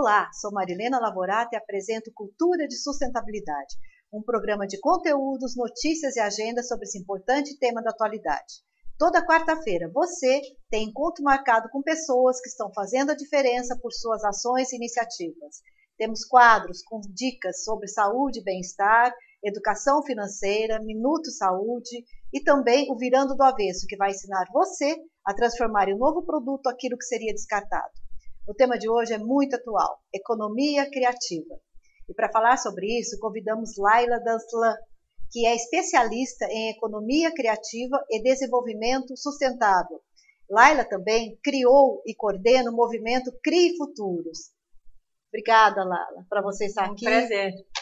Olá, sou Marilena Lavorata e apresento Cultura de Sustentabilidade, um programa de conteúdos, notícias e agendas sobre esse importante tema da atualidade. Toda quarta-feira você tem encontro marcado com pessoas que estão fazendo a diferença por suas ações e iniciativas. Temos quadros com dicas sobre saúde e bem-estar, educação financeira, Minuto Saúde e também o Virando do Avesso, que vai ensinar você a transformar em um novo produto aquilo que seria descartado. O tema de hoje é muito atual, economia criativa. E para falar sobre isso, convidamos Laila Danslan, que é especialista em economia criativa e desenvolvimento sustentável. Laila também criou e coordena o movimento Crie Futuros. Obrigada, Laila, para você estar aqui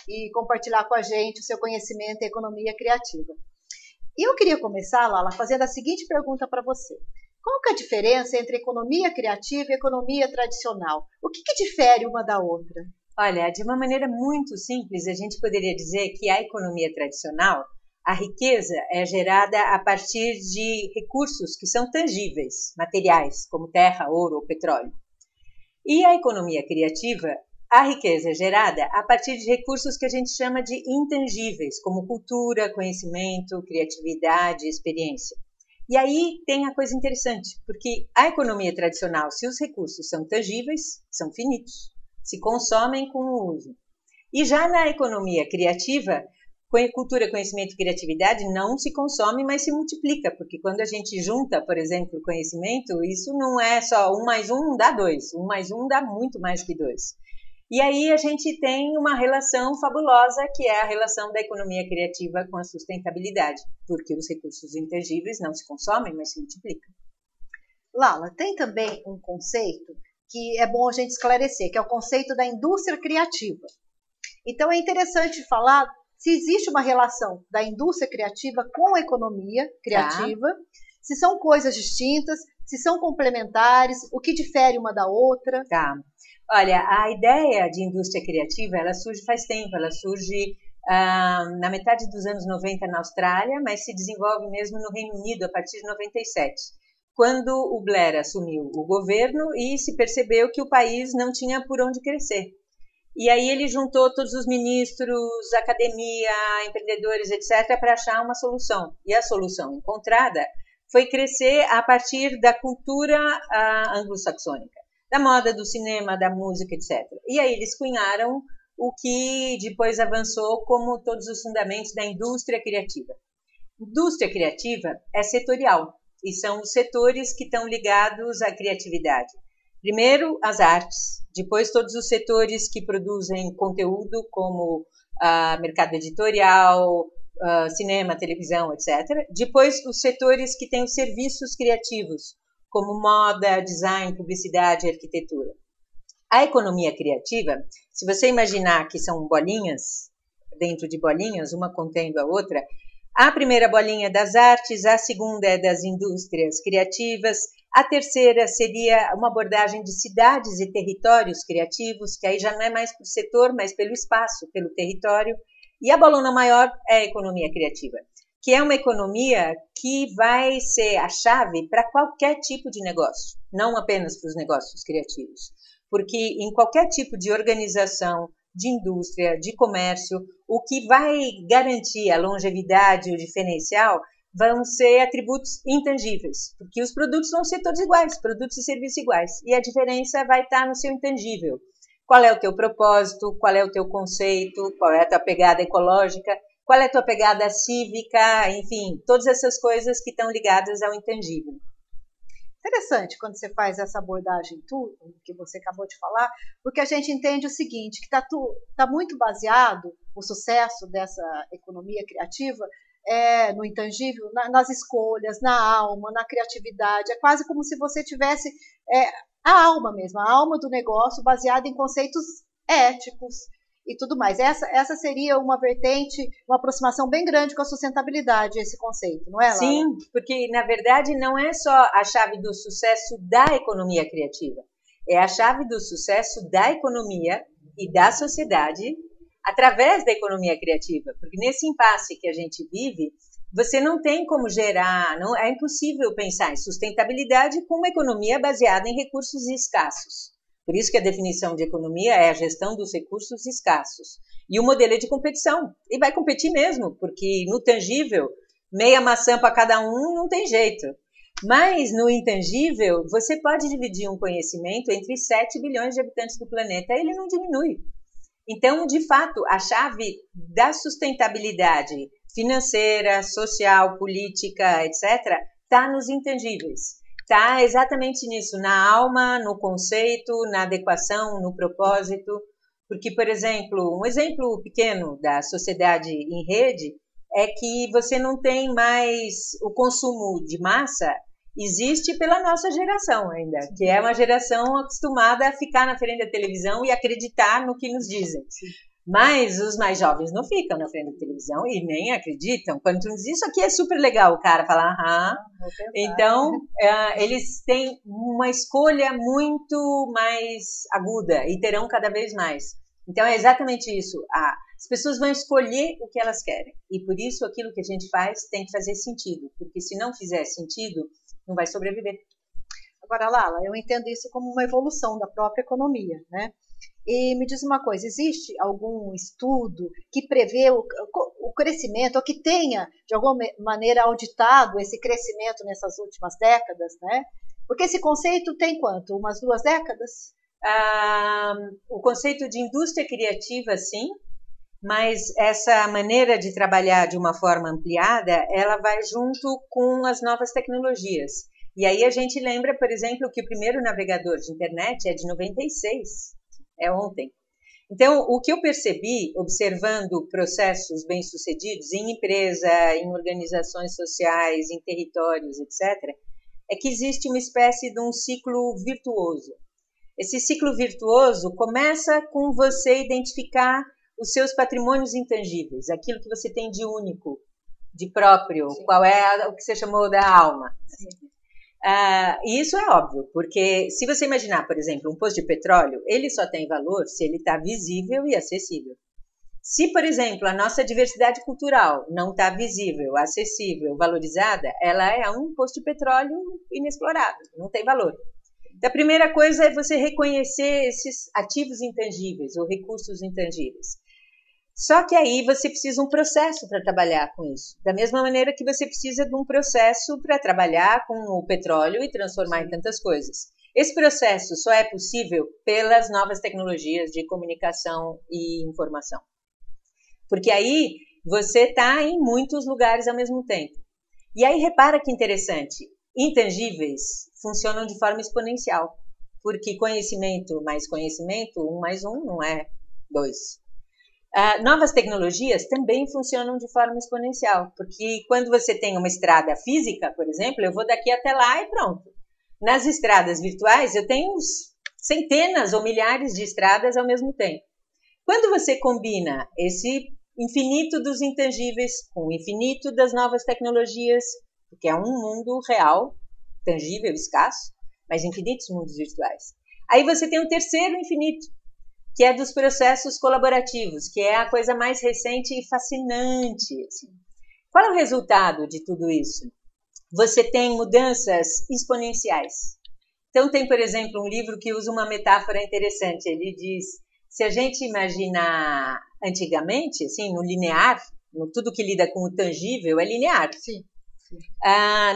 e compartilhar com a gente o seu conhecimento em economia criativa. E eu queria começar, Laila, fazendo a seguinte pergunta para você. Qual que é a diferença entre economia criativa e economia tradicional? O que difere uma da outra? Olha, de uma maneira muito simples, a gente poderia dizer que a economia tradicional, a riqueza é gerada a partir de recursos que são tangíveis, materiais, como terra, ouro ou petróleo. E a economia criativa, a riqueza é gerada a partir de recursos que a gente chama de intangíveis, como cultura, conhecimento, criatividade, experiência. E aí tem a coisa interessante, porque a economia tradicional, se os recursos são tangíveis, são finitos, se consomem com o uso. E já na economia criativa, cultura, conhecimento e criatividade não se consome, mas se multiplica, porque quando a gente junta, por exemplo, conhecimento, isso não é só 1 mais 1 não dá 2, 1 mais 1 dá muito mais que 2. E aí a gente tem uma relação fabulosa, que é a relação da economia criativa com a sustentabilidade, porque os recursos intangíveis não se consomem, mas se multiplicam. Lala, tem também um conceito que é bom a gente esclarecer, que é o conceito da indústria criativa. Então é interessante falar se existe uma relação da indústria criativa com a economia criativa, se são coisas distintas, se são complementares, o que difere uma da outra. Tá. Olha, a ideia de indústria criativa, ela surge faz tempo, ela surge na metade dos anos 90 na Austrália, mas se desenvolve mesmo no Reino Unido a partir de 97, quando o Blair assumiu o governo e se percebeu que o país não tinha por onde crescer. E aí ele juntou todos os ministros, academia, empreendedores, etc., para achar uma solução. E a solução encontrada foi crescer a partir da cultura anglo-saxônica, da moda, do cinema, da música, etc. E aí eles cunharam o que depois avançou como todos os fundamentos da indústria criativa. Indústria criativa é setorial, e são os setores que estão ligados à criatividade. Primeiro, as artes, depois todos os setores que produzem conteúdo, como mercado editorial, cinema, televisão, etc. Depois, os setores que têm os serviços criativos, como moda, design, publicidade e arquitetura. A economia criativa, se você imaginar que são bolinhas, dentro de bolinhas, uma contendo a outra, a primeira bolinha é das artes, a segunda é das indústrias criativas, a terceira seria uma abordagem de cidades e territórios criativos, que aí já não é mais por setor, mas pelo espaço, pelo território, e a bolona maior é a economia criativa, que é uma economia que vai ser a chave para qualquer tipo de negócio, não apenas para os negócios criativos, porque em qualquer tipo de organização, de indústria, de comércio, o que vai garantir a longevidade, o diferencial, vão ser atributos intangíveis, porque os produtos vão ser todos iguais, produtos e serviços iguais, e a diferença vai estar no seu intangível. Qual é o teu propósito, qual é o teu conceito, qual é a tua pegada ecológica, qual é a tua pegada cívica, enfim, todas essas coisas que estão ligadas ao intangível. Interessante quando você faz essa abordagem tudo que você acabou de falar, porque a gente entende o seguinte, que tá muito baseado o sucesso dessa economia criativa no intangível, nas escolhas, na alma, na criatividade. É quase como se você tivesse a alma mesmo, a alma do negócio baseada em conceitos éticos e tudo mais. Essa seria uma vertente, uma aproximação bem grande com a sustentabilidade, esse conceito, não é, Laura? Sim, porque na verdade não é só a chave do sucesso da economia criativa, é a chave do sucesso da economia e da sociedade através da economia criativa, porque nesse impasse que a gente vive, você não tem como gerar, não é impossível pensar em sustentabilidade com uma economia baseada em recursos escassos. Por isso que a definição de economia é a gestão dos recursos escassos. E o modelo é de competição. E vai competir mesmo, porque no tangível, meia maçã para cada um não tem jeito. Mas no intangível, você pode dividir um conhecimento entre 7 bilhões de habitantes do planeta, ele não diminui. Então, de fato, a chave da sustentabilidade financeira, social, política, etc., está nos intangíveis. Está exatamente nisso, na alma, no conceito, na adequação, no propósito. Porque, por exemplo, um exemplo pequeno da sociedade em rede é que você não tem mais o consumo de massa, existe pela nossa geração ainda, que é uma geração acostumada a ficar na frente da televisão e acreditar no que nos dizem. Mas os mais jovens não ficam na frente da televisão e nem acreditam. Quando tu diz isso aqui é super legal, o cara fala, aham. Então, eles têm uma escolha muito mais aguda e terão cada vez mais. Então, é exatamente isso. As pessoas vão escolher o que elas querem. E por isso, aquilo que a gente faz tem que fazer sentido. Porque se não fizer sentido, não vai sobreviver. Agora, Lala, eu entendo isso como uma evolução da própria economia, né? E me diz uma coisa, existe algum estudo que prevê o crescimento, ou que tenha, de alguma maneira, auditado esse crescimento nessas últimas décadas, né? Porque esse conceito tem quanto? Umas 2 décadas? O conceito de indústria criativa, sim, mas essa maneira de trabalhar de uma forma ampliada, ela vai junto com as novas tecnologias. E aí a gente lembra, por exemplo, que o primeiro navegador de internet é de 96, é ontem. Então, o que eu percebi, observando processos bem-sucedidos em empresa, em organizações sociais, em territórios, etc., é que existe uma espécie de um ciclo virtuoso. Esse ciclo virtuoso começa com você identificar os seus patrimônios intangíveis, aquilo que você tem de único, de próprio, sim, qual é o que você chamou da alma. E isso é óbvio, porque se você imaginar, por exemplo, um poço de petróleo, ele só tem valor se ele está visível e acessível. Se, por exemplo, a nossa diversidade cultural não está visível, acessível, valorizada, ela é um poço de petróleo inexplorado, não tem valor. Então, a primeira coisa é você reconhecer esses ativos intangíveis ou recursos intangíveis. Só que aí você precisa de um processo para trabalhar com isso. Da mesma maneira que você precisa de um processo para trabalhar com o petróleo e transformar em tantas coisas. Esse processo só é possível pelas novas tecnologias de comunicação e informação. Porque aí você está em muitos lugares ao mesmo tempo. E aí repara que interessante, intangíveis funcionam de forma exponencial. Porque conhecimento mais conhecimento, 1 mais 1 não é 2. Novas tecnologias também funcionam de forma exponencial, porque quando você tem uma estrada física, por exemplo, eu vou daqui até lá e pronto. Nas estradas virtuais, eu tenho centenas ou milhares de estradas ao mesmo tempo. Quando você combina esse infinito dos intangíveis com o infinito das novas tecnologias, porque é um mundo real, tangível, escasso, mas infinitos mundos virtuais. Aí você tem um terceiro infinito, que é dos processos colaborativos, que é a coisa mais recente e fascinante. Assim. Qual é o resultado de tudo isso? Você tem mudanças exponenciais. Então, tem, por exemplo, um livro que usa uma metáfora interessante. Ele diz, se a gente imaginar antigamente, assim, no linear, no tudo que lida com o tangível é linear. Sim.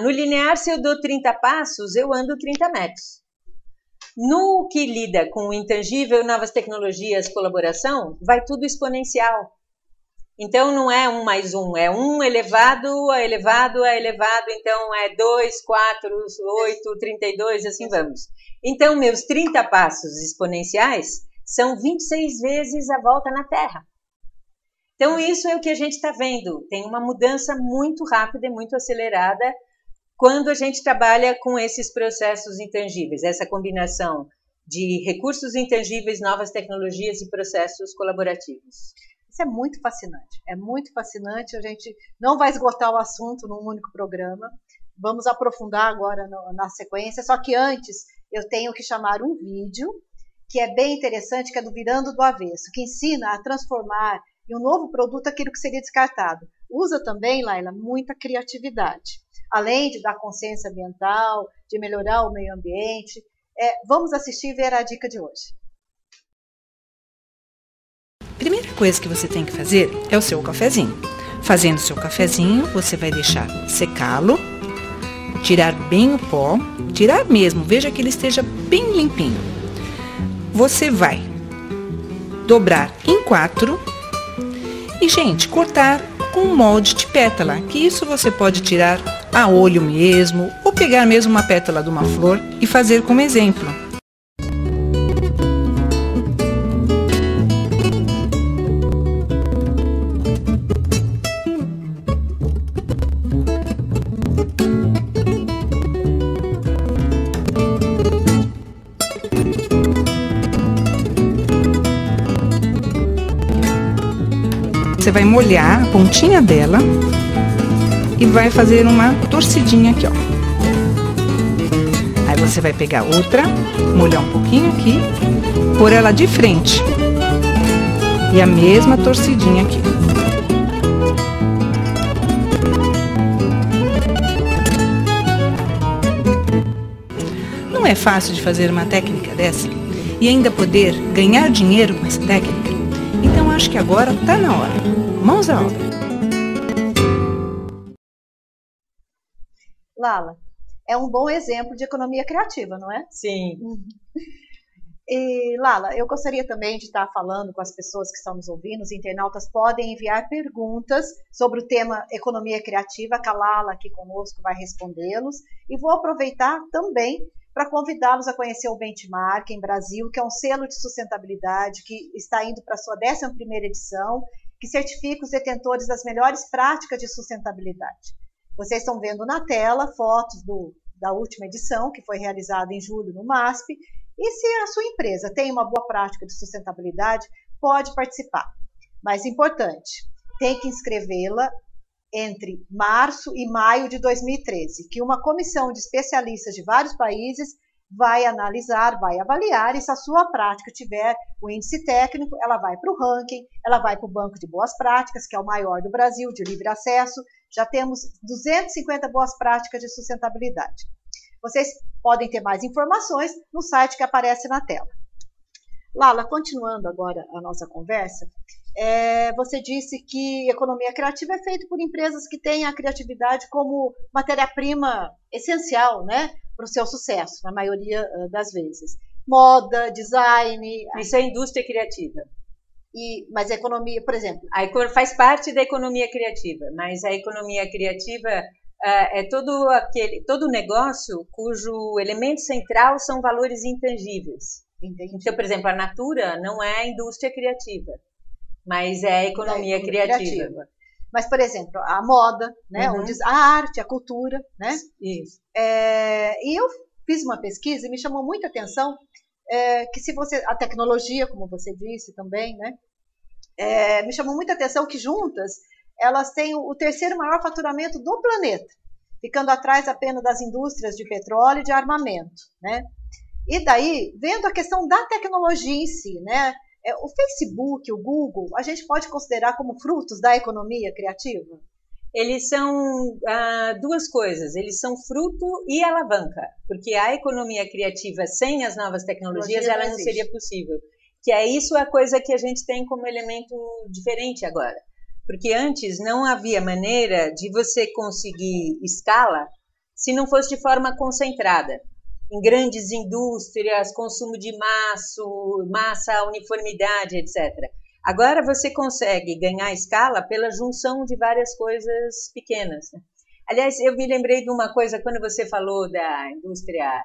No linear, se eu dou 30 passos, eu ando 30 metros. No que lida com o intangível, novas tecnologias, colaboração, vai tudo exponencial. Então, não é 1 mais 1, é 1 elevado a elevado a elevado, então é 2, 4, 8, 32, assim vamos. Então, meus 30 passos exponenciais são 26 vezes a volta na Terra. Então, isso é o que a gente está vendo. Tem uma mudança muito rápida e muito acelerada quando a gente trabalha com esses processos intangíveis, essa combinação de recursos intangíveis, novas tecnologias e processos colaborativos. Isso é muito fascinante, a gente não vai esgotar o assunto num único programa, vamos aprofundar agora na sequência, só que antes eu tenho que chamar um vídeo, que é bem interessante, que é do Virando do Avesso, que ensina a transformar em um novo produto aquilo que seria descartado. Usa também, Laila, muita criatividade. Além de dar consciência ambiental, de melhorar o meio ambiente, Vamos assistir e ver a dica de hoje. Primeira coisa que você tem que fazer é o seu cafezinho. Fazendo o seu cafezinho, você vai deixar secá-lo, tirar bem o pó, tirar mesmo, veja que ele esteja bem limpinho. Você vai dobrar em 4 e, gente, cortar com um molde de pétala, que isso você pode tirar a olho mesmo, ou pegar mesmo uma pétala de uma flor e fazer como exemplo. Você vai molhar a pontinha dela e vai fazer uma torcidinha aqui, ó. Aí você vai pegar outra, molhar um pouquinho aqui, pôr ela de frente. E a mesma torcidinha aqui. Não é fácil de fazer uma técnica dessa e ainda poder ganhar dinheiro com essa técnica? Então acho que agora tá na hora. Mãos à obra. Lala, é um bom exemplo de economia criativa, não é? Sim. E, Lala, eu gostaria também de estar falando com as pessoas que estão nos ouvindo. Os internautas podem enviar perguntas sobre o tema economia criativa, que a Lala aqui conosco vai respondê-los. E vou aproveitar também para convidá-los a conhecer o Benchmark em Brasil, que é um selo de sustentabilidade que está indo para a sua 11ª edição, que certifica os detentores das melhores práticas de sustentabilidade. Vocês estão vendo na tela fotos da última edição, que foi realizada em julho no MASP, e se a sua empresa tem uma boa prática de sustentabilidade, pode participar. Mas importante, tem que inscrevê-la entre março e maio de 2013, que uma comissão de especialistas de vários países vai analisar, vai avaliar, e se a sua prática tiver o índice técnico, ela vai para o ranking, ela vai para o Banco de Boas Práticas, que é o maior do Brasil, de livre acesso. Já temos 250 boas práticas de sustentabilidade. Vocês podem ter mais informações no site que aparece na tela. Lala, continuando agora a nossa conversa, você disse que economia criativa é feita por empresas que têm a criatividade como matéria-prima essencial, né, para o seu sucesso, na maioria das vezes. Moda, design... Isso é indústria criativa. Mas a economia, por exemplo... Faz parte da economia criativa, mas a economia criativa é todo negócio cujo elemento central são valores intangíveis. Entendi. Então, por exemplo, a Natura não é indústria criativa, mas é a economia criativa. Mas, por exemplo, a moda, né, a arte, a cultura, né? Isso. E eu fiz uma pesquisa e me chamou muita atenção que a tecnologia, como você disse também, né? Me chamou muita atenção que juntas elas têm o 3º maior faturamento do planeta, ficando atrás apenas das indústrias de petróleo e de armamento, né? E daí, vendo a questão da tecnologia em si, né? O Facebook, o Google, a gente pode considerar como frutos da economia criativa? Eles são duas coisas, eles são fruto e alavanca, porque a economia criativa sem as novas tecnologias ela não seria possível. Que isso a coisa que a gente tem como elemento diferente agora. Porque antes não havia maneira de você conseguir escala se não fosse de forma concentrada. Em grandes indústrias, consumo de massa, uniformidade, etc. Agora você consegue ganhar escala pela junção de várias coisas pequenas. Aliás, eu me lembrei de uma coisa, quando você falou da indústria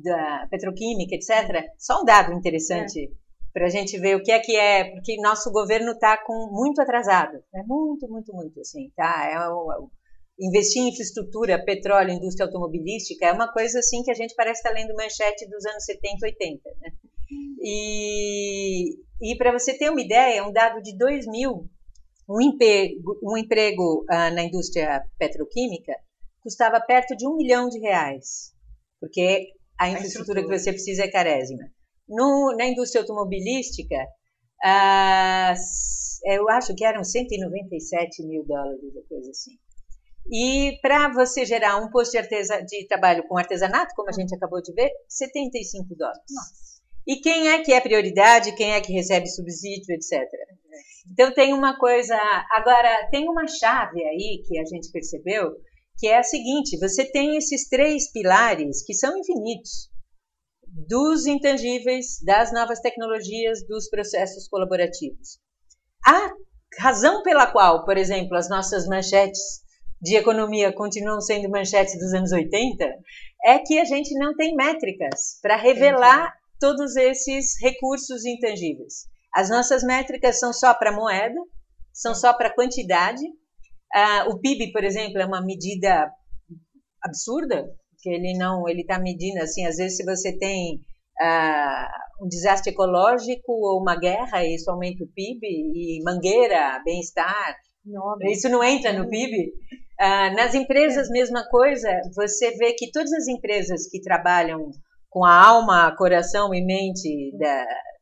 da petroquímica, etc. Só um dado interessante para a gente ver o que é, porque nosso governo está muito atrasado. Muito, muito, muito, assim, tá? Investir em infraestrutura, petróleo, indústria automobilística é uma coisa assim que a gente parece estar lendo manchete dos anos 70, 80, né? E para você ter uma ideia, um dado de 2000, um emprego na indústria petroquímica custava perto de R$1 milhão, porque a infraestrutura que você precisa é carésima. Na indústria automobilística, eu acho que eram $197 mil, coisa assim. E para você gerar um posto de trabalho com artesanato, como a gente acabou de ver, $75. Nossa. E quem é prioridade, quem é que recebe subsídio, etc. Então tem uma coisa... Agora, tem uma chave aí que a gente percebeu, que é a seguinte: você tem esses 3 pilares que são infinitos, dos intangíveis, das novas tecnologias, dos processos colaborativos. A razão pela qual, por exemplo, as nossas manchetes de economia continuam sendo manchetes dos anos 80, é que a gente não tem métricas para revelar todos esses recursos intangíveis. As nossas métricas são só para moeda, são só para quantidade. O PIB, por exemplo, é uma medida absurda, porque ele está medindo assim, às vezes se você tem um desastre ecológico ou uma guerra, isso aumenta o PIB, e mangueira, bem-estar, isso não entra no PIB. Nas empresas, mesma coisa, você vê que todas as empresas que trabalham com a alma, coração e mente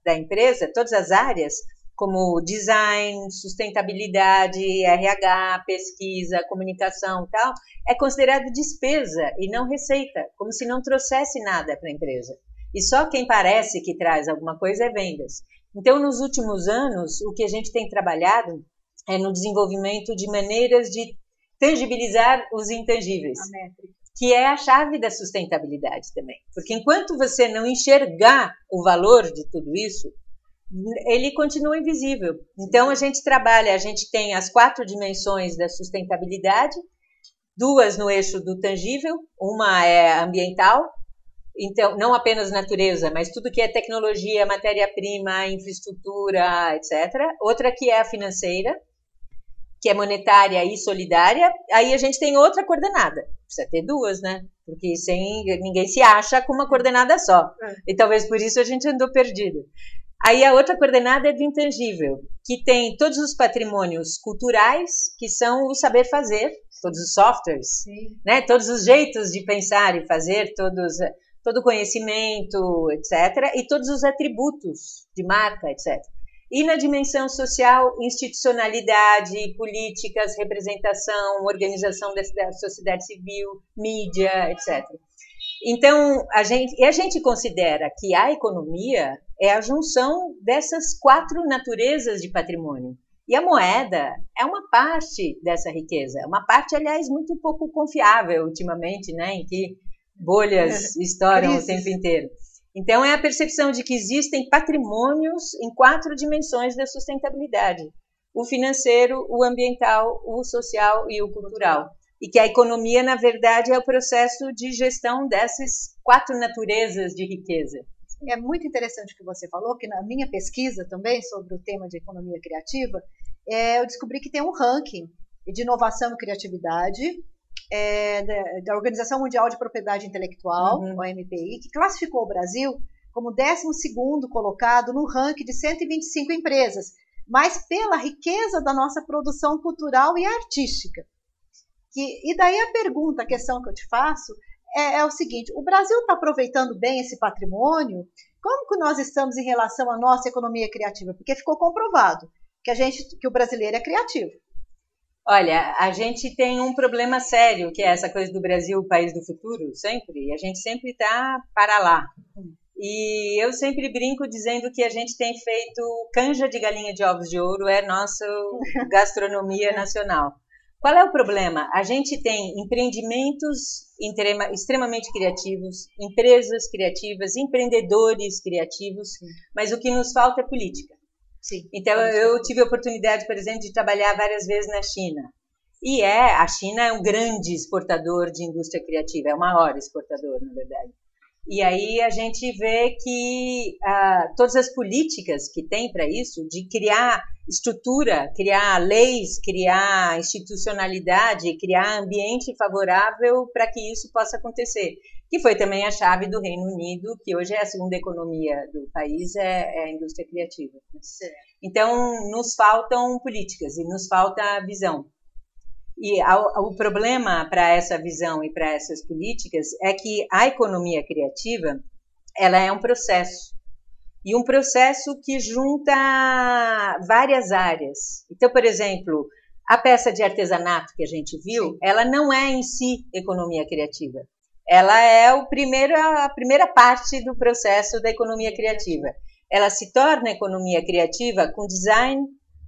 da empresa, todas as áreas, como design, sustentabilidade, RH, pesquisa, comunicação e tal, é considerado despesa e não receita, como se não trouxesse nada para a empresa. E só quem parece que traz alguma coisa é vendas. Então, nos últimos anos, o que a gente tem trabalhado é no desenvolvimento de maneiras de tangibilizar os intangíveis, que é a chave da sustentabilidade também. Porque enquanto você não enxergar o valor de tudo isso, ele continua invisível. Então, a gente tem as 4 dimensões da sustentabilidade, 2 no eixo do tangível, uma é ambiental, então, não apenas natureza, mas tudo que é tecnologia, matéria-prima, infraestrutura, etc. Outra que é a financeira, que é monetária e solidária. Aí a gente tem outra coordenada. Precisa ter 2, né? Porque ninguém se acha com uma coordenada só. E talvez por isso a gente andou perdido. Aí a outra coordenada é do intangível, que tem todos os patrimônios culturais, que são o saber fazer, todos os softwares, né? Todos os jeitos de pensar e fazer, todo o conhecimento, etc. E todos os atributos de marca, etc. E na dimensão social, institucionalidade, políticas, representação, organização da sociedade civil, mídia, etc. Então, a gente considera que a economia é a junção dessas 4 naturezas de patrimônio. E a moeda é uma parte dessa riqueza, uma parte, aliás, muito pouco confiável ultimamente, né, em que bolhas estouram o tempo inteiro. Então, é a percepção de que existem patrimônios em 4 dimensões da sustentabilidade: o financeiro, o ambiental, o social e o cultural. E que a economia, na verdade, é o processo de gestão dessas 4 naturezas de riqueza. É muito interessante o que você falou, que na minha pesquisa também sobre o tema de economia criativa, eu descobri que tem um ranking de inovação e criatividade da Organização Mundial de Propriedade Intelectual, OMPI, que classificou o Brasil como 12º colocado no ranking de 125 empresas, mas pela riqueza da nossa produção cultural e artística. E daí a questão que eu te faço é o seguinte: o Brasil está aproveitando bem esse patrimônio? Como que nós estamos em relação à nossa economia criativa? Porque ficou comprovado que o brasileiro é criativo. Olha, a gente tem um problema sério, que é essa coisa do Brasil, o país do futuro, sempre. E a gente sempre está para lá. E eu sempre brinco dizendo que a gente tem feito canja de galinha de ovos de ouro, é nossa gastronomia nacional. Qual é o problema? A gente tem empreendimentos extremamente criativos, empresas criativas, empreendedores criativos, mas o que nos falta é política. Sim, então, eu tive a oportunidade, por exemplo, de trabalhar várias vezes na China. E a China é um grande exportador de indústria criativa, é o maior exportador, na verdade. E aí a gente vê que todas as políticas que tem para isso, de criar estrutura, criar leis, criar institucionalidade, criar ambiente favorável para que isso possa acontecer, que foi também a chave do Reino Unido, que hoje é a 2ª economia do país, é a indústria criativa. Então, nos faltam políticas e nos falta visão. E o problema para essa visão e para essas políticas é que a economia criativa, ela é um processo. E um processo que junta várias áreas. Então, por exemplo, A peça de artesanato que a gente viu, ela não é em si economia criativa. Ela é a primeira parte do processo da economia criativa. Ela se torna economia criativa com design,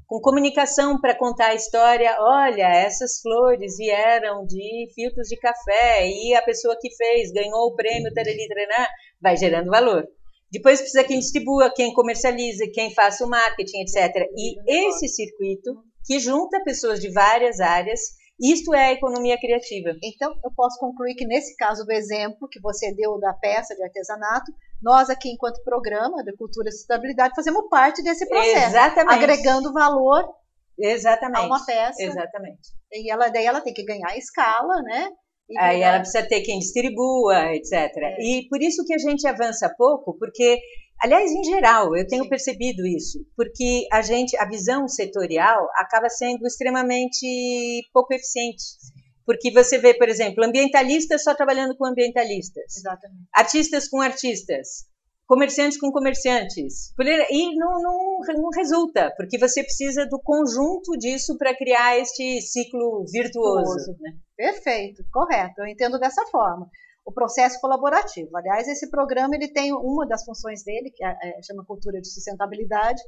com comunicação para contar a história. Olha, essas flores vieram de filtros de café e a pessoa que fez ganhou o prêmio, tarari, tarará, vai gerando valor. Depois precisa quem distribua, quem comercialize, quem faça o marketing, etc. E esse circuito que junta pessoas de várias áreas, isto é a economia criativa. Então, eu posso concluir que nesse caso do exemplo que você deu da peça de artesanato, nós aqui, enquanto programa de Cultura e Sustentabilidade, fazemos parte desse processo. Exatamente. Agregando valor Exatamente. a uma peça. Exatamente. E daí ela tem que ganhar escala, né? Aí ela precisa ter quem distribua, etc. E por isso que a gente avança pouco, porque, aliás, em geral, eu tenho percebido isso, porque a visão setorial acaba sendo extremamente pouco eficiente. Porque você vê, por exemplo, ambientalistas só trabalhando com ambientalistas. Exatamente. Artistas com artistas. Comerciantes com comerciantes. E não resulta, porque você precisa do conjunto disso para criar este ciclo virtuoso. Né? Perfeito, correto. Eu entendo dessa forma. O processo colaborativo. Aliás, esse programa ele tem uma das funções dele, que chama Cultura de Sustentabilidade,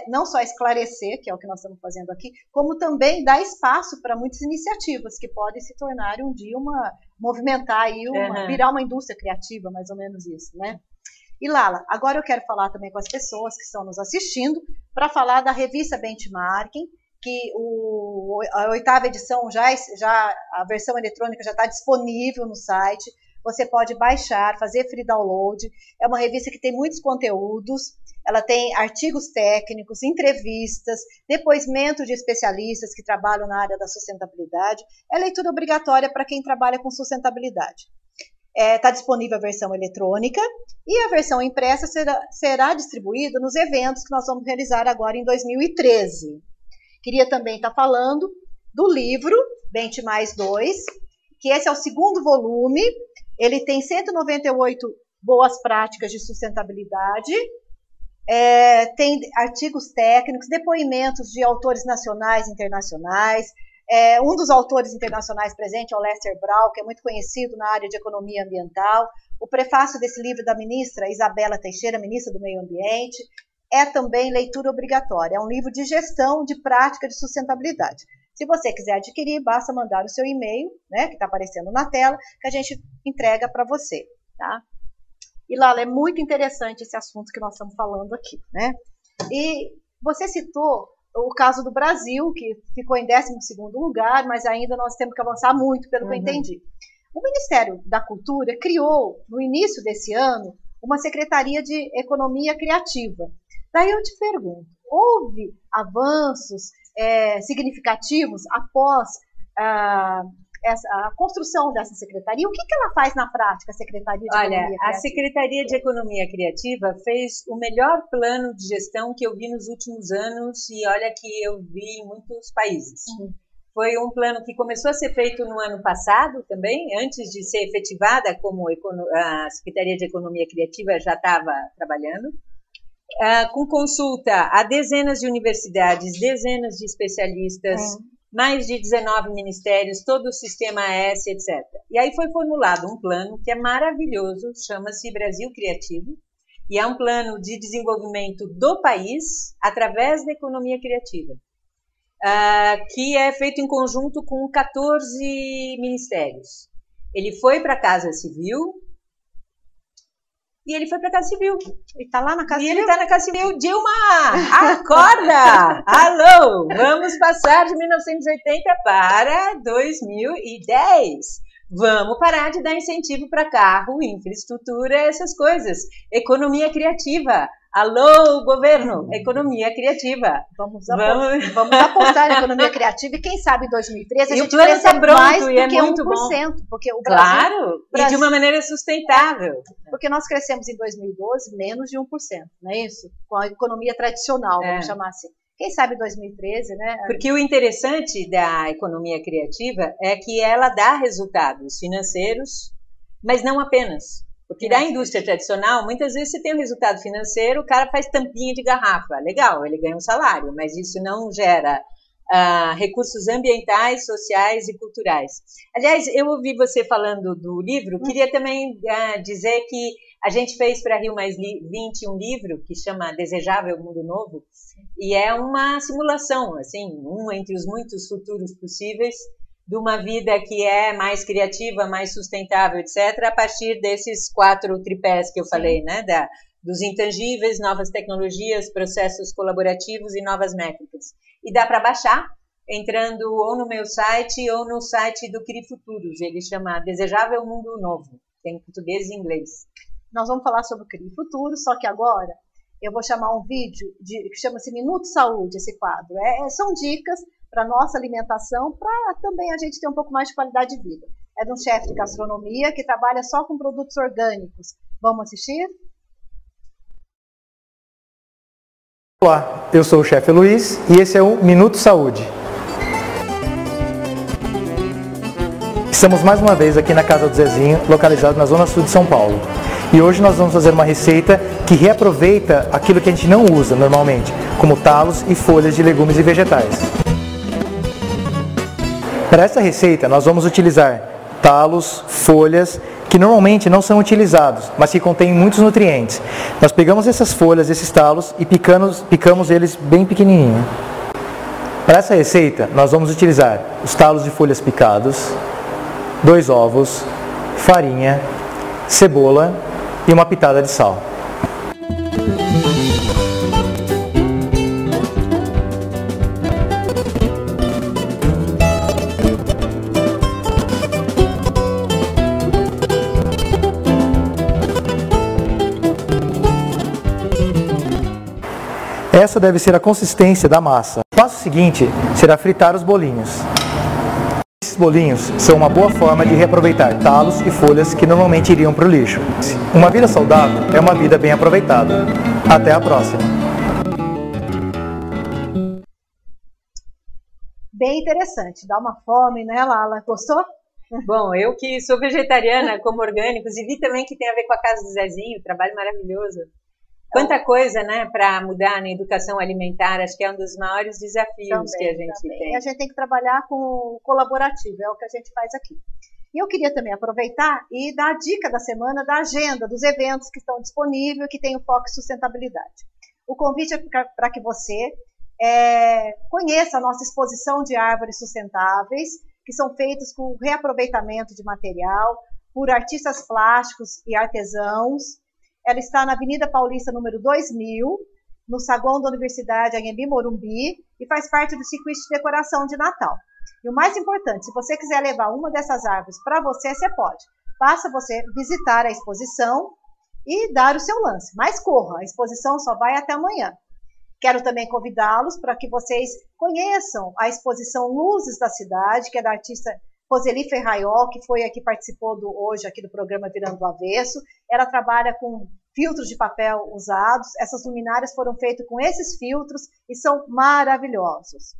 não só esclarecer, que é o que nós estamos fazendo aqui, como também dar espaço para muitas iniciativas que podem se tornar um dia movimentar aí virar uma indústria criativa, mais ou menos isso, né? E Lala, agora eu quero falar também com as pessoas que estão nos assistindo para falar da revista Benchmarking, que a 8ª edição a versão eletrônica já está disponível no site. Você pode baixar, fazer free download. É uma revista que tem muitos conteúdos. Ela tem artigos técnicos, entrevistas, depoimentos de especialistas que trabalham na área da sustentabilidade. É leitura obrigatória para quem trabalha com sustentabilidade. Está disponível a versão eletrônica e a versão impressa será distribuída nos eventos que nós vamos realizar agora em 2013. Queria também estar falando do livro Bench Mais 2, que esse é o 2º volume. Ele tem 198 boas práticas de sustentabilidade, tem artigos técnicos, depoimentos de autores nacionais e internacionais. Um dos autores internacionais presentes é o Lester Brown, que é muito conhecido na área de economia ambiental. O prefácio desse livro da ministra Isabela Teixeira, ministra do Meio Ambiente, é também leitura obrigatória. É um livro de gestão de prática de sustentabilidade. Se você quiser adquirir, basta mandar o seu e-mail, né, que está aparecendo na tela, que a gente entrega para você, tá? E Lala, é muito interessante esse assunto que nós estamos falando aqui, né? E você citou o caso do Brasil, que ficou em 12º lugar, mas ainda nós temos que avançar muito, pelo que eu entendi. O Ministério da Cultura criou, no início desse ano, uma Secretaria de Economia Criativa. Daí eu te pergunto, houve avanços significativos após a construção dessa secretaria? O que ela faz na prática, a Secretaria de Economia Criativa? A Secretaria de Economia Criativa fez o melhor plano de gestão que eu vi nos últimos anos, e olha que eu vi em muitos países. Foi um plano que começou a ser feito no ano passado também, antes de ser efetivada, como a Secretaria de Economia Criativa já estava trabalhando, com consulta a dezenas de universidades, dezenas de especialistas, mais de 19 ministérios, todo o sistema S, etc. E aí foi formulado um plano que é maravilhoso, chama-se Brasil Criativo, e é um plano de desenvolvimento do país através da economia criativa, que é feito em conjunto com 14 ministérios. Ele foi para a Casa Civil, e ele foi para a Casa Civil. Ele está lá na Casa Civil? E ele está na Casa Civil. Dilma, acorda! Alô, vamos passar de 1980 para 2010. Vamos parar de dar incentivo para carro, infraestrutura, essas coisas. Economia criativa. Alô, governo, economia criativa. Vamos apostar na economia criativa e quem sabe em 2013 a gente cresça mais do que muito 1%. Bom. Porque o Brasil, e de uma maneira sustentável. Porque nós crescemos em 2012 menos de 1%, não é isso? Com a economia tradicional, vamos chamar assim. Quem sabe 2013, né? Porque o interessante da economia criativa é que ela dá resultados financeiros, mas não apenas. Porque da indústria tradicional, muitas vezes você tem um resultado financeiro, o cara faz tampinha de garrafa. Legal, ele ganha um salário, mas isso não gera recursos ambientais, sociais e culturais. Aliás, eu ouvi você falando do livro, queria também dizer que a gente fez para Rio +20 um livro que chama Desejável Mundo Novo, e é uma simulação, assim, entre os muitos futuros possíveis, de uma vida que é mais criativa, mais sustentável, etc., a partir desses 4 tripés que eu falei, né, dos intangíveis, novas tecnologias, processos colaborativos e novas métricas. E dá para baixar, entrando ou no meu site ou no site do Cri Futuros. Ele chama Desejável Mundo Novo. Tem em português e inglês. Nós vamos falar sobre o Cri Futuros, só que agora eu vou chamar um vídeo que chama-se Minuto Saúde, esse quadro. São dicas para nossa alimentação, para também a gente ter um pouco mais de qualidade de vida. É de um chefe de gastronomia que trabalha só com produtos orgânicos. Vamos assistir? Olá, eu sou o chefe Luiz e esse é o Minuto Saúde. Estamos mais uma vez aqui na Casa do Zezinho, localizado na Zona Sul de São Paulo. E hoje nós vamos fazer uma receita que reaproveita aquilo que a gente não usa normalmente, como talos e folhas de legumes e vegetais. Para essa receita nós vamos utilizar talos, folhas, que normalmente não são utilizados, mas que contêm muitos nutrientes. Nós pegamos essas folhas, esses talos e picamos eles bem pequenininho. Para essa receita, nós vamos utilizar os talos de folhas picados, 2 ovos, farinha, cebola e uma pitada de sal. Essa deve ser a consistência da massa. O passo seguinte será fritar os bolinhos. Esses bolinhos são uma boa forma de reaproveitar talos e folhas que normalmente iriam para o lixo. Uma vida saudável é uma vida bem aproveitada. Até a próxima! Bem interessante, dá uma fome, né, Lala? Gostou? Bom, eu que sou vegetariana, como orgânicos, e vi também que tem a ver com a Casa do Zezinho, trabalho maravilhoso. Quanta coisa, né, para mudar na educação alimentar, acho que é um dos maiores desafios que a gente tem. A gente tem que trabalhar com o colaborativo, é o que a gente faz aqui. E eu queria também aproveitar e dar a dica da semana da agenda, dos eventos que estão disponíveis, que tem o foco em sustentabilidade. O convite é para que você conheça a nossa exposição de árvores sustentáveis, que são feitas com reaproveitamento de material, por artistas plásticos e artesãos. Ela está na Avenida Paulista, número 2000, no saguão da Universidade Anhembi Morumbi, e faz parte do circuito de decoração de Natal. E o mais importante, se você quiser levar uma dessas árvores para você, você pode. Basta você visitar a exposição e dar o seu lance. Mas corra, a exposição só vai até amanhã. Quero também convidá-los para que vocês conheçam a exposição Luzes da Cidade, que é da artista Roseli Ferraiol, que foi aqui, participou hoje aqui do programa Virando do Avesso. Ela trabalha com filtros de papel usados. Essas luminárias foram feitas com esses filtros e são maravilhosos.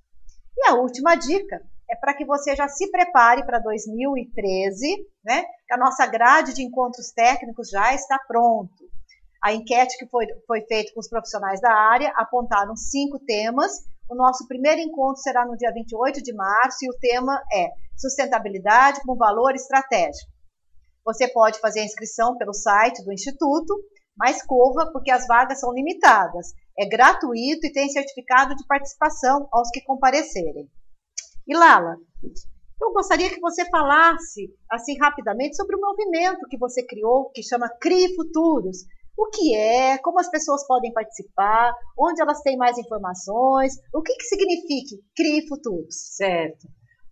E a última dica é para que você já se prepare para 2013, né? Que a nossa grade de encontros técnicos já está pronto. A enquete que foi feita com os profissionais da área apontaram 5 temas. O nosso primeiro encontro será no dia 28 de março e o tema é sustentabilidade com valor estratégico. Você pode fazer a inscrição pelo site do Instituto, mas corra porque as vagas são limitadas. É gratuito e tem certificado de participação aos que comparecerem. E Lala, eu gostaria que você falasse assim rapidamente sobre o movimento que você criou, que chama Cri Futuros. O que é, como as pessoas podem participar, onde elas têm mais informações, o que significa Cri Futuros? Certo.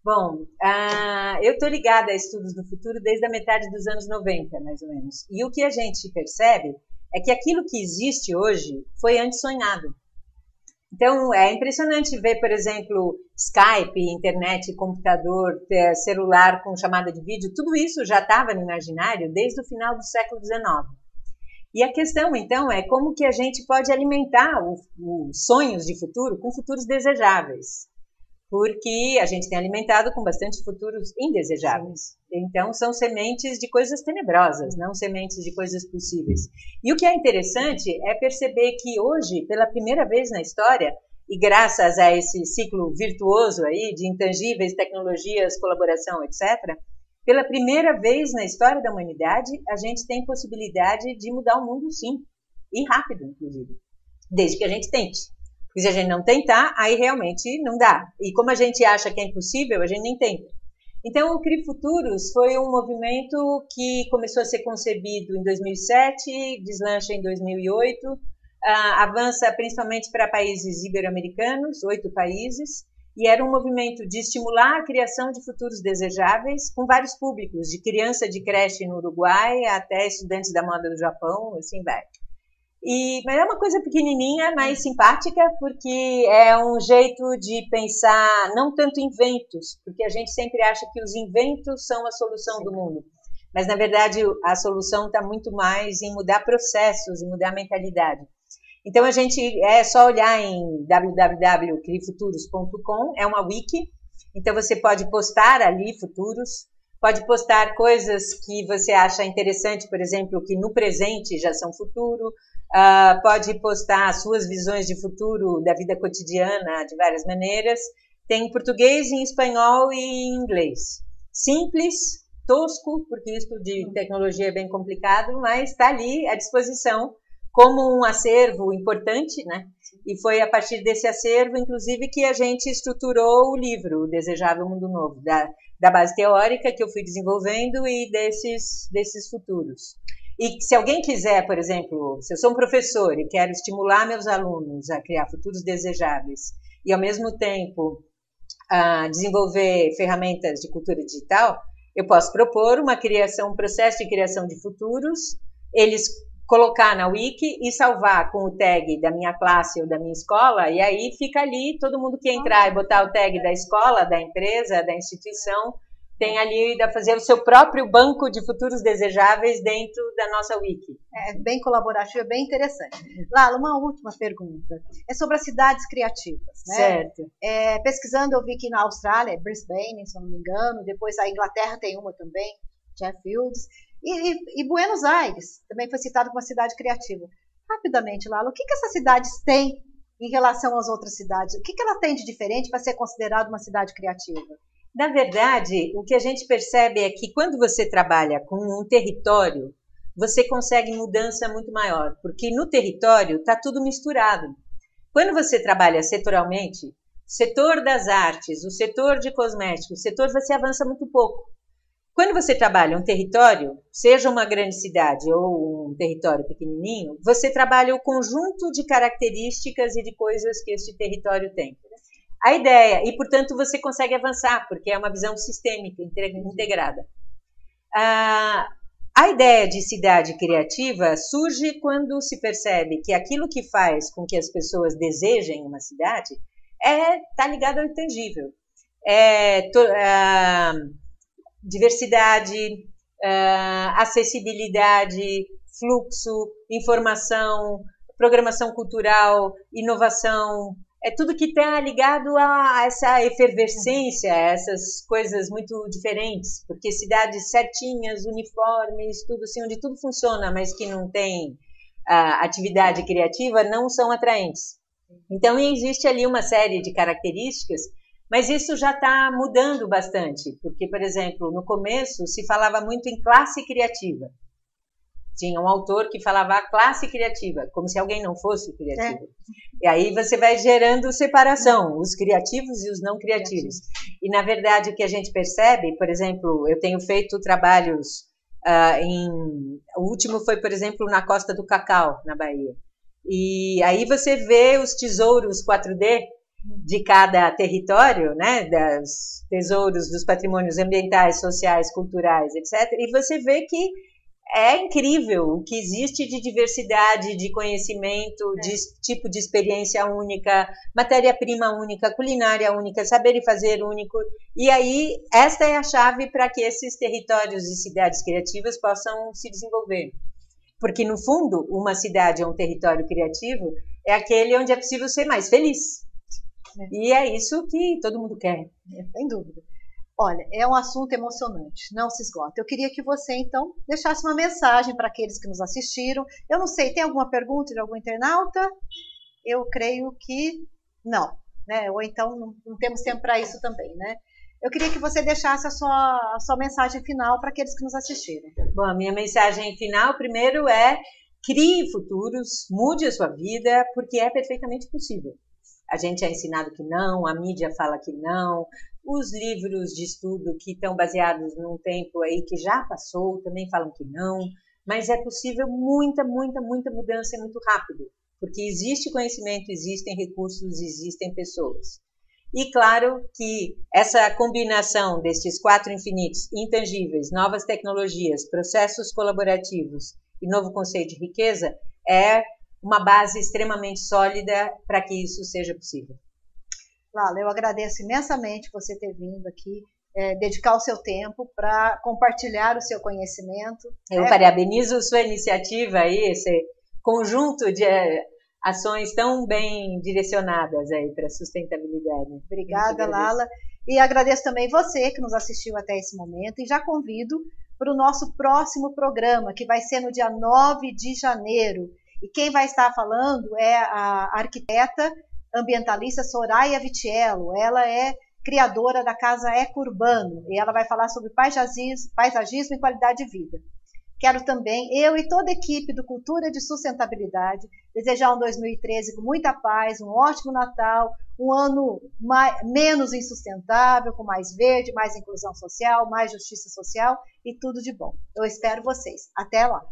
Bom, eu estou ligada a estudos do futuro desde a metade dos anos 90, mais ou menos. E o que a gente percebe é que aquilo que existe hoje foi antes sonhado. Então, é impressionante ver, por exemplo, Skype, internet, computador, celular com chamada de vídeo, tudo isso já estava no imaginário desde o final do século XIX. E a questão, então, é como que a gente pode alimentar os sonhos de futuro com futuros desejáveis. Porque a gente tem alimentado com bastante futuros indesejáveis. Então, são sementes de coisas tenebrosas, não sementes de coisas possíveis. E o que é interessante é perceber que hoje, pela primeira vez na história, e graças a esse ciclo virtuoso aí de intangíveis, tecnologias, colaboração, etc., pela primeira vez na história da humanidade, a gente tem possibilidade de mudar o mundo, sim, e rápido, inclusive, desde que a gente tente. Porque se a gente não tentar, aí realmente não dá. E como a gente acha que é impossível, a gente nem tenta. Então, o CRI Futuros foi um movimento que começou a ser concebido em 2007, deslancha em 2008, avança principalmente para países ibero-americanos, 8 países, e era um movimento de estimular a criação de futuros desejáveis com vários públicos, de criança de creche no Uruguai até estudantes da moda do Japão, assim vai. Mas é uma coisa pequenininha, mas simpática, porque é um jeito de pensar não tanto inventos, porque a gente sempre acha que os inventos são a solução do mundo. Mas, na verdade, a solução está muito mais em mudar processos, em mudar a mentalidade. Então, a gente é só olhar em www.crifuturos.com, é uma wiki, então você pode postar ali futuros, pode postar coisas que você acha interessante, por exemplo, que no presente já são futuro, pode postar suas visões de futuro da vida cotidiana de várias maneiras, tem em português, em espanhol e em inglês. Simples, tosco, porque isso de tecnologia é bem complicado, mas está ali à disposição como um acervo importante, né? E foi a partir desse acervo, inclusive, que a gente estruturou o livro, O Desejável Mundo Novo, da base teórica que eu fui desenvolvendo e desses futuros. E se alguém quiser, por exemplo, se eu sou um professor e quero estimular meus alunos a criar futuros desejáveis e, ao mesmo tempo, desenvolver ferramentas de cultura digital, eu posso propor um processo de criação de futuros, eles colocar na wiki e salvar com o tag da minha classe ou da minha escola, e aí fica ali, todo mundo que entrar e botar o tag da escola, da empresa, da instituição, tem ali, dá fazer o seu próprio banco de futuros desejáveis dentro da nossa wiki. É bem colaborativo, é bem interessante. Lala, uma última pergunta. É sobre as cidades criativas, né? Certo. Pesquisando, eu vi que na Austrália, é Brisbane, se eu não me engano, depois a Inglaterra tem uma também, Sheffield, e Buenos Aires também foi citado como uma cidade criativa. Rapidamente, Lala, o que essas cidades têm em relação às outras cidades? O que ela tem de diferente para ser considerada uma cidade criativa? Na verdade, o que a gente percebe é que quando você trabalha com um território, você consegue mudança muito maior, porque no território está tudo misturado. Quando você trabalha setoralmente, o setor das artes, o setor de cosméticos, você avança muito pouco. Quando você trabalha um território, seja uma grande cidade ou um território pequenininho, você trabalha o conjunto de características e de coisas que este território tem. A ideia, e portanto você consegue avançar, porque é uma visão sistêmica, integrada. A ideia de cidade criativa surge quando se percebe que aquilo que faz com que as pessoas desejem uma cidade está ligado ao intangível. Diversidade, acessibilidade, fluxo, informação, programação cultural, inovação, tudo que está ligado a essa efervescência, a essas coisas muito diferentes, porque cidades certinhas, uniformes, tudo assim, onde tudo funciona, mas que não tem atividade criativa, não são atraentes. Então, existe ali uma série de características, mas isso já está mudando bastante, porque, por exemplo, no começo se falava muito em classe criativa. Tinha um autor que falava a classe criativa, como se alguém não fosse criativo. E aí você vai gerando separação, os criativos e os não criativos. E, na verdade, o que a gente percebe, por exemplo, eu tenho feito trabalhos, o último foi, por exemplo, na Costa do Cacau, na Bahia. E aí você vê os tesouros 4D de cada território, né, dos tesouros dos patrimônios ambientais, sociais, culturais, etc. E você vê que é incrível o que existe de diversidade, de conhecimento, de tipo de experiência única, matéria-prima única, culinária única, saber e fazer único. E aí, esta é a chave para que esses territórios e cidades criativas possam se desenvolver. Porque, no fundo, uma cidade ou um território criativo é aquele onde é possível ser mais feliz. E é isso que todo mundo quer. Sem dúvida. Olha, é um assunto emocionante, não se esgota. Eu queria que você, então, deixasse uma mensagem para aqueles que nos assistiram. Eu não sei, tem alguma pergunta de algum internauta? Eu creio que Não, né? Ou então não temos tempo para isso também, né? Eu queria que você deixasse a sua mensagem final para aqueles que nos assistiram. Bom, a minha mensagem final, primeiro, é crie futuros, mude a sua vida, porque é perfeitamente possível. A gente é ensinado que não, a mídia fala que não, os livros de estudo que estão baseados num tempo aí que já passou também falam que não, mas é possível muita mudança e muito rápido, porque existe conhecimento, existem recursos, existem pessoas. E claro que essa combinação destes 4 infinitos intangíveis, novas tecnologias, processos colaborativos e novo conceito de riqueza é uma base extremamente sólida para que isso seja possível. Lala, eu agradeço imensamente você ter vindo aqui, dedicar o seu tempo para compartilhar o seu conhecimento. Eu parabenizo sua iniciativa aí, esse conjunto de ações tão bem direcionadas aí para a sustentabilidade. Obrigada, Lala. E agradeço também você que nos assistiu até esse momento e já convido para o nosso próximo programa, que vai ser no dia 9 de janeiro. E quem vai estar falando é a arquiteta ambientalista Soraya Vitiello. Ela é criadora da Casa Eco Urbano e ela vai falar sobre paisagismo e qualidade de vida. Quero também, eu e toda a equipe do Cultura de Sustentabilidade, desejar um 2013 com muita paz, um ótimo Natal, um ano menos insustentável, com mais verde, mais inclusão social, mais justiça social e tudo de bom. Eu espero vocês. Até lá!